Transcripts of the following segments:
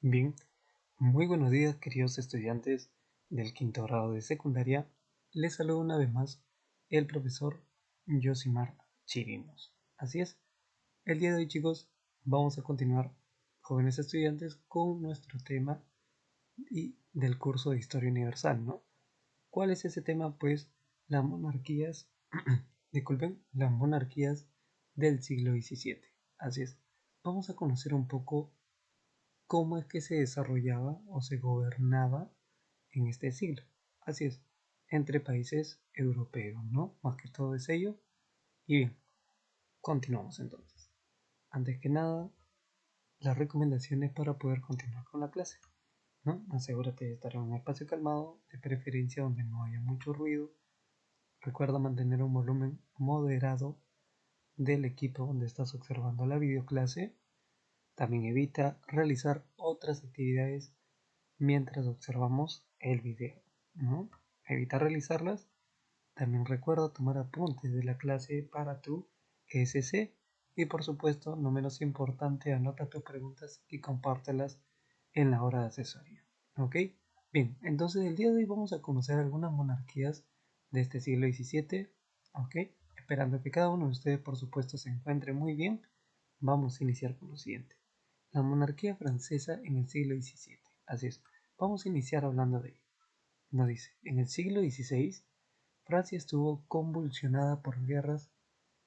Bien, muy buenos días queridos estudiantes del quinto grado de secundaria. Les saludo una vez más el profesor Yosimar Chirinos. Así es, el día de hoy chicos vamos a continuar, jóvenes estudiantes, con nuestro tema y del curso de Historia Universal, ¿no? ¿Cuál es ese tema? Pues las monarquías, disculpen, las monarquías del siglo XVII. Así es, vamos a conocer un poco cómo es que se desarrollaba o se gobernaba en este siglo. Así es, entre países europeos, ¿no? Más que todo es ello. Y bien, continuamos entonces. Antes que nada, las recomendaciones para poder continuar con la clase, ¿no? Asegúrate de estar en un espacio calmado, de preferencia donde no haya mucho ruido. Recuerda mantener un volumen moderado del equipo donde estás observando la videoclase. También evita realizar otras actividades mientras observamos el video, ¿no? Evita realizarlas. También recuerda tomar apuntes de la clase para tu SC y por supuesto, no menos importante, anota tus preguntas y compártelas en la hora de asesoría. ¿Ok? Bien, entonces el día de hoy vamos a conocer algunas monarquías de este siglo XVII. ¿Ok? Esperando que cada uno de ustedes por supuesto se encuentre muy bien, vamos a iniciar con lo siguiente. La monarquía francesa en el siglo XVII. Así es, vamos a iniciar hablando de ello. Nos dice, en el siglo XVI, Francia estuvo convulsionada por guerras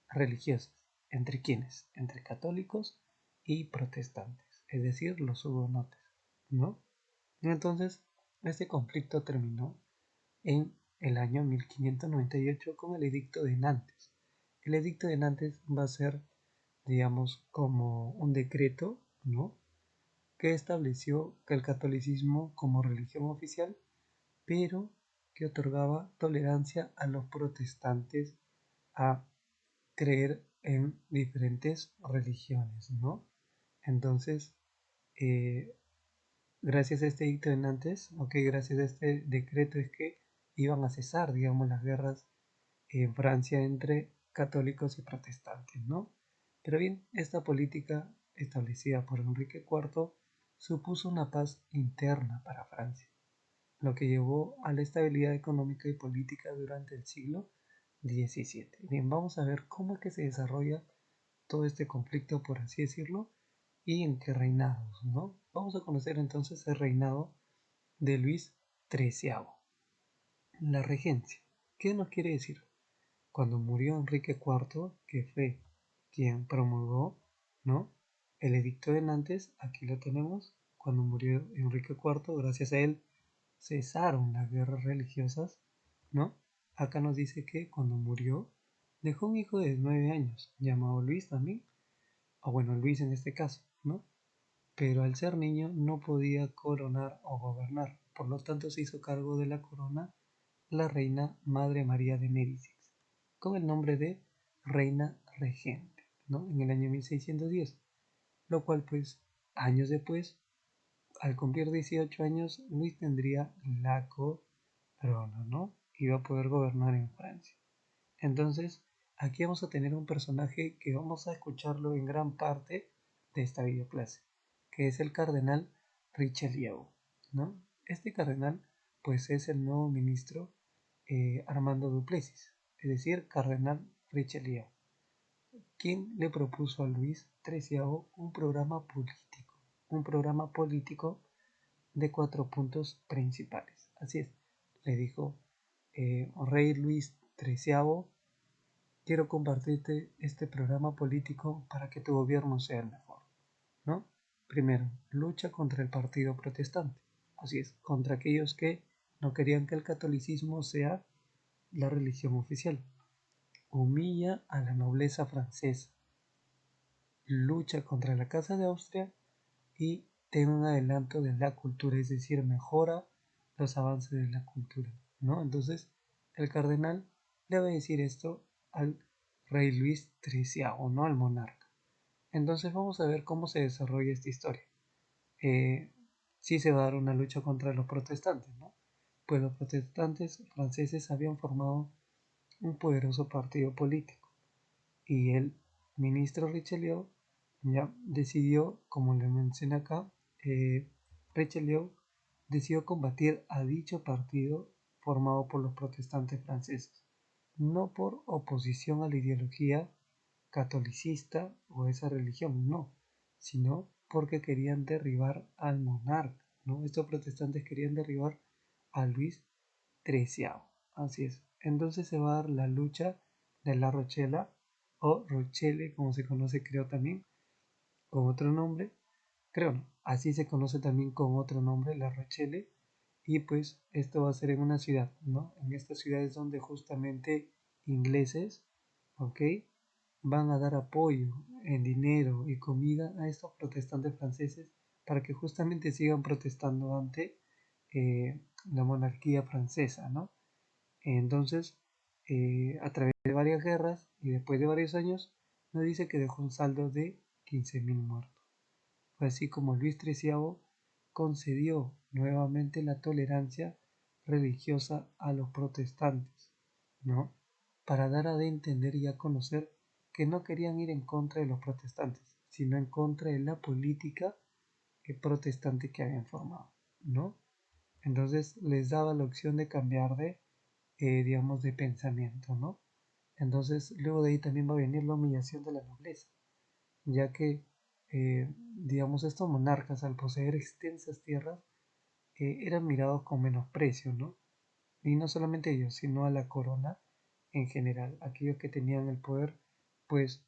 religiosas. ¿Entre quiénes? Entre católicos y protestantes, es decir, los hugonotes, ¿no? Entonces, este conflicto terminó en el año 1598 con el Edicto de Nantes. El Edicto de Nantes va a ser, digamos, como un decreto, ¿no? Que estableció que el catolicismo como religión oficial, pero que otorgaba tolerancia a los protestantes a creer en diferentes religiones, ¿no? Entonces, eh, gracias a este dicto de Nantes, gracias a este decreto es que iban a cesar, digamos, las guerras en Francia entre católicos y protestantes, ¿no? Pero bien, esta política establecida por Enrique IV supuso una paz interna para Francia, lo que llevó a la estabilidad económica y política durante el siglo XVII. Bien, vamos a ver cómo es que se desarrolla todo este conflicto, por así decirlo, y en qué reinados, ¿no? Vamos a conocer entonces el reinado de Luis XIII. La regencia. ¿Qué nos quiere decir? Cuando murió Enrique IV, que fue quien promulgó, ¿no? El edicto de Nantes, aquí lo tenemos, cuando murió Enrique IV, gracias a él cesaron las guerras religiosas, ¿no? Acá nos dice que cuando murió dejó un hijo de 9 años, llamado Luis también, o bueno, Luis en este caso, ¿no? Pero al ser niño no podía coronar o gobernar, por lo tanto se hizo cargo de la corona la reina Madre María de Médicis, con el nombre de Reina Regente, ¿no? En el año 1610, lo cual pues años después, al cumplir 18 años, Luis tendría la corona, ¿no? Iba a poder gobernar en Francia. Entonces, aquí vamos a tener un personaje que vamos a escucharlo en gran parte de esta videoclase, que es el cardenal Richelieu, ¿no? Este cardenal, pues es el nuevo ministro Armando Duplessis, es decir, cardenal Richelieu, quien le propuso a Luis XIII un programa político de 4 puntos principales. Así es, le dijo, Rey Luis XIII, quiero compartirte este programa político para que tu gobierno sea el mejor, ¿no? Primero, lucha contra el partido protestante, así es, contra aquellos que no querían que el catolicismo sea la religión oficial. Humilla a la nobleza francesa, lucha contra la Casa de Austria y ten un adelanto de la cultura, es decir, mejora los avances de la cultura, ¿no? Entonces, el cardenal le va a decir esto al rey Luis XIII, ¿no? Al monarca. Entonces vamos a ver cómo se desarrolla esta historia. Sí se va a dar una lucha contra los protestantes, ¿no? Pues los protestantes franceses habían formado un poderoso partido político y el ministro Richelieu ya decidió, como le mencioné acá, Richelieu decidió combatir a dicho partido formado por los protestantes franceses, no por oposición a la ideología catolicista o esa religión, no, sino porque querían derribar al monarca, ¿no? Estos protestantes querían derribar a Luis XIII, así es. Entonces se va a dar la lucha de la Rochela, o Rochelle, como se conoce creo también, con otro nombre, creo no, así se conoce también con otro nombre, La Rochelle, y pues esto va a ser en una ciudad, ¿no? En esta ciudad es donde justamente ingleses, ¿ok? Van a dar apoyo en dinero y comida a estos protestantes franceses para que justamente sigan protestando ante la monarquía francesa, ¿no? Entonces, a través de varias guerras y después de varios años, nos dice que dejó un saldo de 15.000 muertos. Fue así como Luis XIII concedió nuevamente la tolerancia religiosa a los protestantes, ¿no? Para dar a entender y a conocer que no querían ir en contra de los protestantes, sino en contra de la política protestante que habían formado, ¿no? Entonces les daba la opción de cambiar de, digamos, de pensamiento, ¿no? Entonces luego de ahí también va a venir la humillación de la nobleza, ya que, digamos, estos monarcas al poseer extensas tierras eran mirados con menosprecio, ¿no? Y no solamente ellos, sino a la corona en general. Aquellos que tenían el poder, pues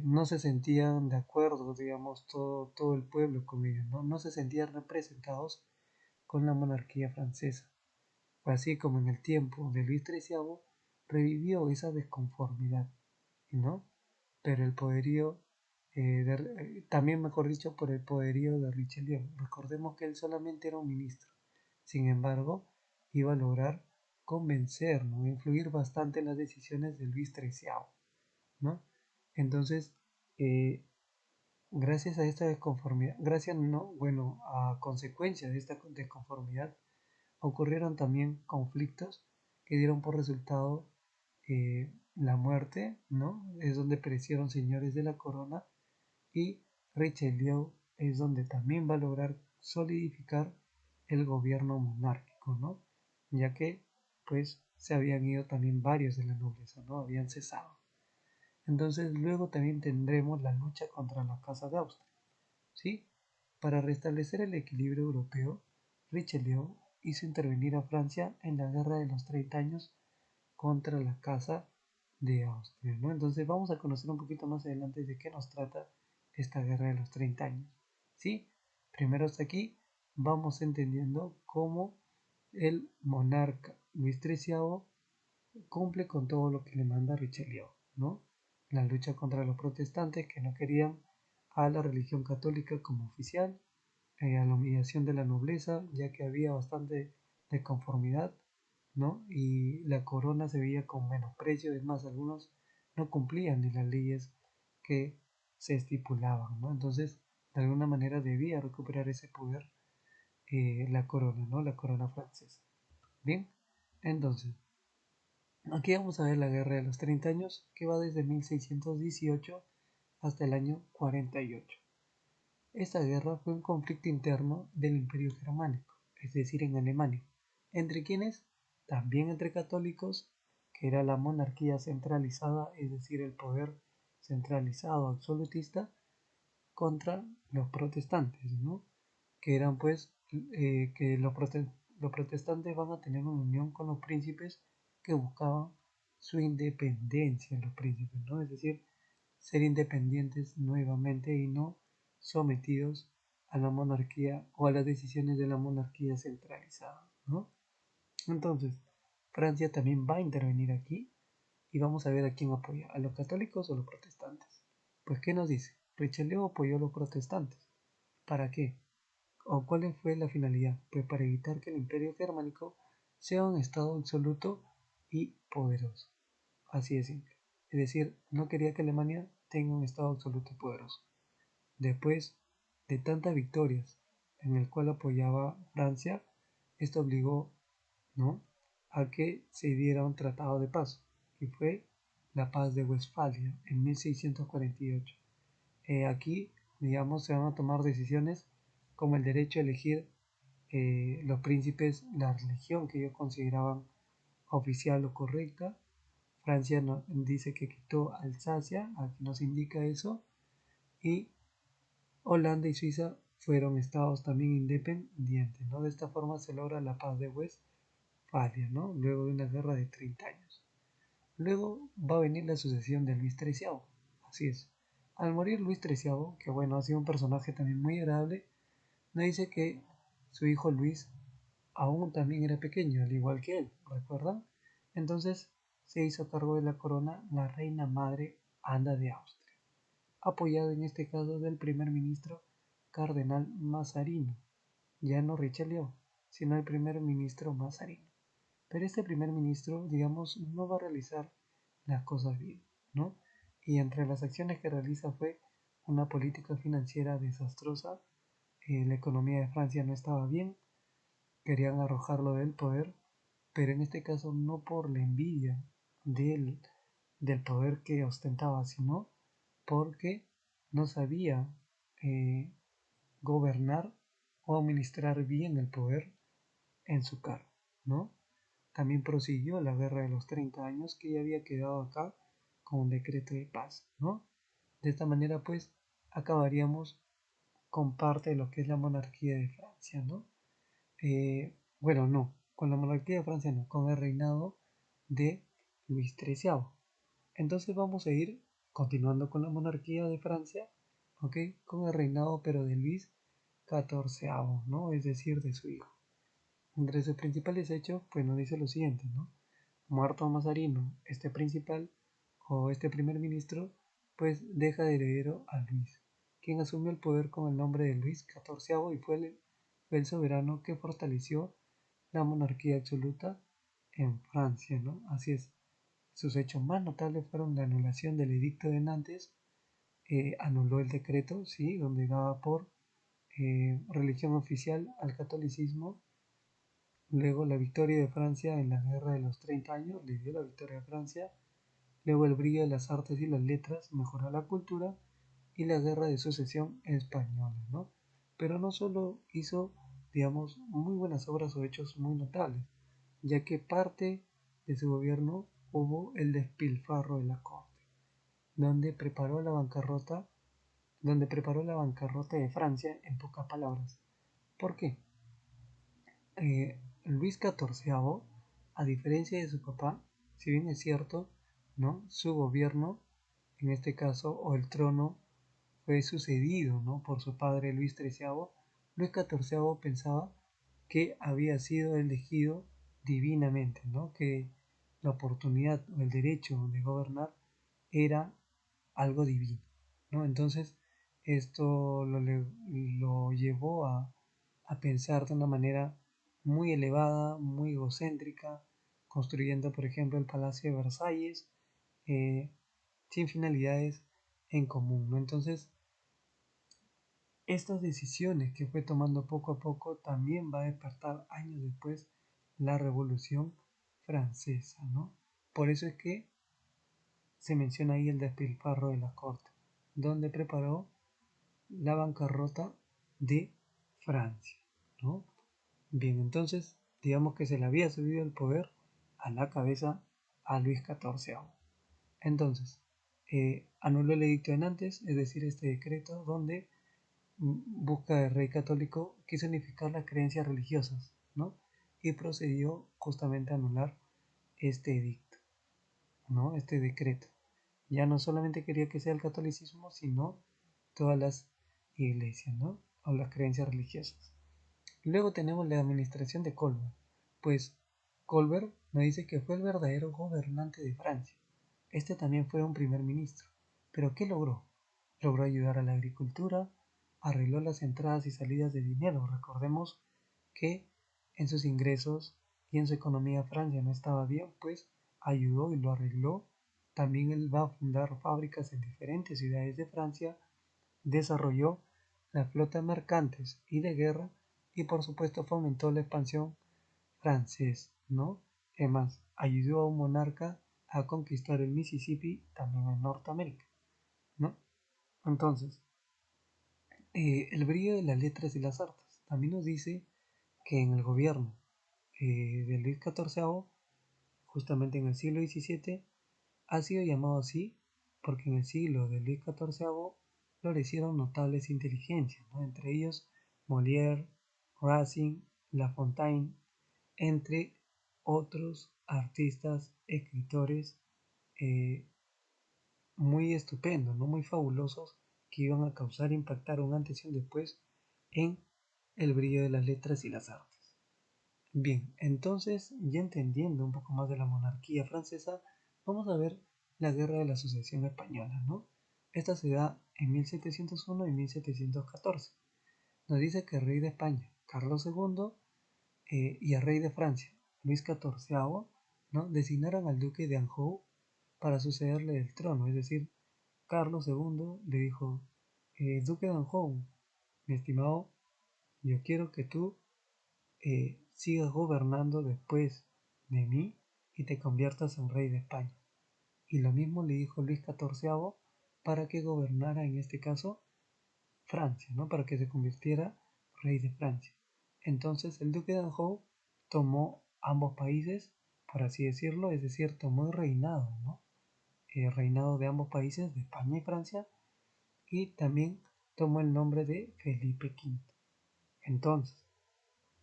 no se sentían de acuerdo, digamos, todo el pueblo con ellos, ¿no? No se sentían representados con la monarquía francesa. Fue así como en el tiempo de Luis XIII revivió esa desconformidad, ¿no? Pero el poderío, también mejor dicho, por el poderío de Richelieu. Recordemos que él solamente era un ministro, sin embargo, iba a lograr convencer, ¿no? Influir bastante en las decisiones de Luis XIII, ¿no? Entonces, eh, gracias a esta desconformidad, gracias, no, bueno, a consecuencia de esta desconformidad, ocurrieron también conflictos que dieron por resultado la muerte, ¿no? Es donde perecieron señores de la corona y Richelieu es donde también va a lograr solidificar el gobierno monárquico, ¿no? Ya que pues se habían ido también varios de la nobleza, ¿no? Habían cesado. Entonces luego también tendremos la lucha contra la Casa de Austria, ¿sí? Para restablecer el equilibrio europeo, Richelieu hizo intervenir a Francia en la Guerra de los 30 años contra la Casa de Austria, ¿no? Entonces vamos a conocer un poquito más adelante de qué nos trata esta Guerra de los 30 años, ¿sí? Primero hasta aquí vamos entendiendo cómo el monarca Luis XIII cumple con todo lo que le manda Richelieu, ¿no? La lucha contra los protestantes que no querían a la religión católica como oficial, a la humillación de la nobleza, ya que había bastante desconformidad, ¿no? Y la corona se veía con menosprecio, es más, algunos no cumplían ni las leyes que se estipulaban, ¿no? Entonces, de alguna manera debía recuperar ese poder la corona, ¿no? La corona francesa. Bien, entonces, aquí vamos a ver la Guerra de los 30 años, que va desde 1618 hasta el año 48. Esta guerra fue un conflicto interno del Imperio Germánico, es decir, en Alemania. ¿Entre quiénes? También entre católicos, que era la monarquía centralizada, es decir, el poder centralizado absolutista, contra los protestantes, ¿no? Que eran pues que los protestantes van a tener una unión con los príncipes que buscaban su independencia, los príncipes, ¿no? Es decir, ser independientes nuevamente y no sometidos a la monarquía o a las decisiones de la monarquía centralizada, ¿no? Entonces, Francia también va a intervenir aquí y vamos a ver a quién apoya, a los católicos o a los protestantes. Pues, ¿qué nos dice? Richelieu apoyó a los protestantes. ¿Para qué? ¿O cuál fue la finalidad? Pues para evitar que el imperio germánico sea un estado absoluto y poderoso. Así de simple. Es decir, no quería que Alemania tenga un estado absoluto y poderoso. Después de tantas victorias en el cual apoyaba Francia, esto obligó, ¿no?, a que se diera un tratado de paz, y fue la paz de Westfalia en 1648. Aquí, digamos, se van a tomar decisiones como el derecho a elegir los príncipes la religión que ellos consideraban oficial o correcta. Francia dice que quitó Alsacia, aquí nos indica eso, y Holanda y Suiza fueron estados también independientes, ¿no? De esta forma se logra la paz de Westfalia, ¿no? Luego de una guerra de 30 años. Luego va a venir la sucesión de Luis XIII, así es. Al morir Luis XIII, que bueno, ha sido un personaje también muy agradable, nos dice que su hijo Luis aún también era pequeño, al igual que él, ¿recuerdan? Entonces se hizo cargo de la corona la reina madre Ana de Austria, apoyado en este caso del primer ministro cardenal Mazarino, ya no Richelieu, sino el primer ministro Mazarino. Pero este primer ministro, digamos, no va a realizar las cosas bien, ¿no? Y entre las acciones que realiza fue una política financiera desastrosa, la economía de Francia no estaba bien, querían arrojarlo del poder, pero en este caso no por la envidia del, del poder que ostentaba, sino porque no sabía eh, gobernar o administrar bien el poder en su cargo, ¿no? También prosiguió la guerra de los 30 años que ya había quedado acá con un decreto de paz, ¿no? De esta manera, pues, acabaríamos con parte de lo que es la monarquía de Francia, ¿no? Bueno, no, con la monarquía de Francia no, con el reinado de Luis XIII. Entonces vamos a ir continuando con la monarquía de Francia, ¿ok? Con el reinado pero de Luis XIV, ¿no? Es decir, de su hijo. Entre sus principales hechos, pues nos dice lo siguiente, ¿no? Muerto Mazarino, este principal o este primer ministro, pues deja de heredero a Luis, quien asumió el poder con el nombre de Luis XIV y fue el soberano que fortaleció la monarquía absoluta en Francia, ¿no? Así es. Sus hechos más notables fueron la anulación del Edicto de Nantes, anuló el decreto, ¿sí? Donde daba por religión oficial al catolicismo. Luego la victoria de Francia en la Guerra de los 30 años, le dio la victoria a Francia. Luego el brillo de las artes y las letras, mejoró la cultura. Y la Guerra de Sucesión española, ¿no? Pero no solo hizo, digamos, muy buenas obras o hechos muy notables, ya que parte de su gobierno hubo el despilfarro de la corte, donde preparó la bancarrota, donde preparó la bancarrota de Francia en pocas palabras. ¿Por qué? Luis XIV, a diferencia de su papá, si bien es cierto, ¿no? Su gobierno, en este caso, o el trono, fue sucedido, ¿no? Por su padre Luis XIII. Luis XIV pensaba que había sido elegido divinamente, ¿no? Que la oportunidad o el derecho de gobernar era algo divino, ¿no? Entonces, esto lo llevó a pensar de una manera muy elevada, muy egocéntrica, construyendo, por ejemplo, el Palacio de Versalles, eh, sin finalidades en común, ¿no? Entonces, estas decisiones que fue tomando poco a poco también va a despertar años después la Revolución Francesa, ¿no? Por eso es que se menciona ahí el despilfarro de la corte, donde preparó la bancarrota de Francia, ¿no? Bien, entonces, digamos que se le había subido el poder a la cabeza a Luis XIV. Entonces, anuló el edicto de Nantes, es decir, este decreto donde busca el rey católico quiso unificar las creencias religiosas, ¿no? Y procedió justamente a anular este edicto, ¿no? Este decreto. Ya no solamente quería que sea el catolicismo, sino todas las iglesias, ¿no? O las creencias religiosas. Luego tenemos la administración de Colbert. Pues Colbert nos dice que fue el verdadero gobernante de Francia. Este también fue un primer ministro. ¿Pero qué logró? Logró ayudar a la agricultura, arregló las entradas y salidas de dinero. Recordemos que en sus ingresos y en su economía Francia no estaba bien, pues ayudó y lo arregló. También él va a fundar fábricas en diferentes ciudades de Francia, desarrolló la flota de mercantes y de guerra y por supuesto fomentó la expansión francesa, ¿no? Además, ayudó a un monarca a conquistar el Mississippi también en Norteamérica, ¿no? Entonces, el brillo de las letras y las artes. También nos dice que en el gobierno de Luis XIV, justamente en el siglo XVII, ha sido llamado así porque en el siglo de Luis XIV florecieron notables inteligencias, ¿no? Entre ellos Molière, Racine, La Fontaine, entre otros artistas, escritores eh, muy estupendos, ¿no? Muy fabulosos, que iban a causar, impactar un antes y un después en el brillo de las letras y las artes. Bien, entonces, ya entendiendo un poco más de la monarquía francesa, vamos a ver la Guerra de la Sucesión Española, ¿no? Esta se da en 1701 y 1714. Nos dice que el rey de España, Carlos II, y el rey de Francia, Luis XIV, ¿no? Designaron al duque de Anjou para sucederle el trono, es decir, Carlos II le dijo, duque de Anjou, mi estimado, yo quiero que tú sigas gobernando después de mí y te conviertas en rey de España. Y lo mismo le dijo Luis XIV para que gobernara en este caso Francia, ¿no? Para que se convirtiera rey de Francia. Entonces el duque de Anjou tomó ambos países, por así decirlo, es decir, tomó el reinado, ¿no? El reinado de ambos países, de España y Francia, y también tomó el nombre de Felipe V. Entonces,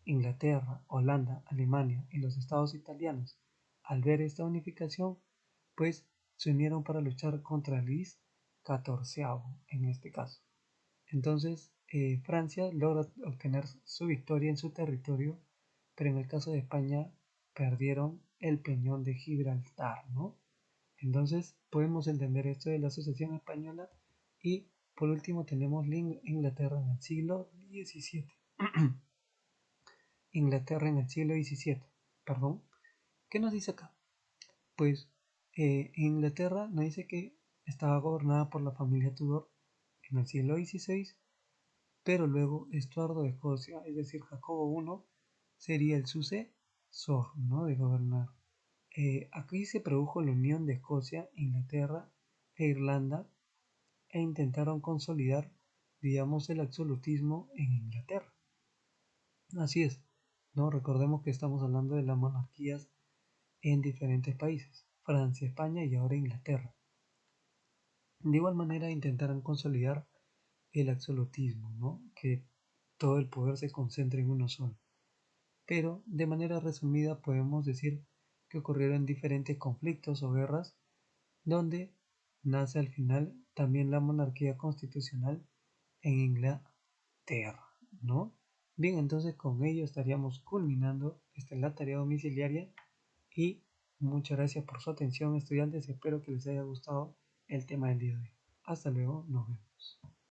Inglaterra, Holanda, Alemania y los estados italianos, al ver esta unificación, pues se unieron para luchar contra Luis XIV en este caso. Entonces, Francia logra obtener su victoria en su territorio, pero en el caso de España perdieron el peñón de Gibraltar, ¿no? Entonces, podemos entender esto de la sucesión española y por último tenemos Inglaterra en el siglo XVII. Inglaterra en el siglo XVII, perdón. ¿Qué nos dice acá? Pues Inglaterra nos dice que estaba gobernada por la familia Tudor en el siglo XVI, pero luego Estuardo de Escocia, es decir, Jacobo I, sería el sucesor, ¿no? De gobernar. Aquí se produjo la unión de Escocia, Inglaterra e Irlanda e intentaron consolidar, digamos, el absolutismo en Inglaterra. Así es, ¿no? Recordemos que estamos hablando de las monarquías en diferentes países, Francia, España y ahora Inglaterra. De igual manera intentaron consolidar el absolutismo, ¿no? Que todo el poder se concentre en uno solo. Pero de manera resumida podemos decir que ocurrieron diferentes conflictos o guerras donde nace al final también la monarquía constitucional en Inglaterra, ¿no? Bien, entonces con ello estaríamos culminando la tarea domiciliaria y muchas gracias por su atención, estudiantes. Espero que les haya gustado el tema del día de hoy. Hasta luego, nos vemos.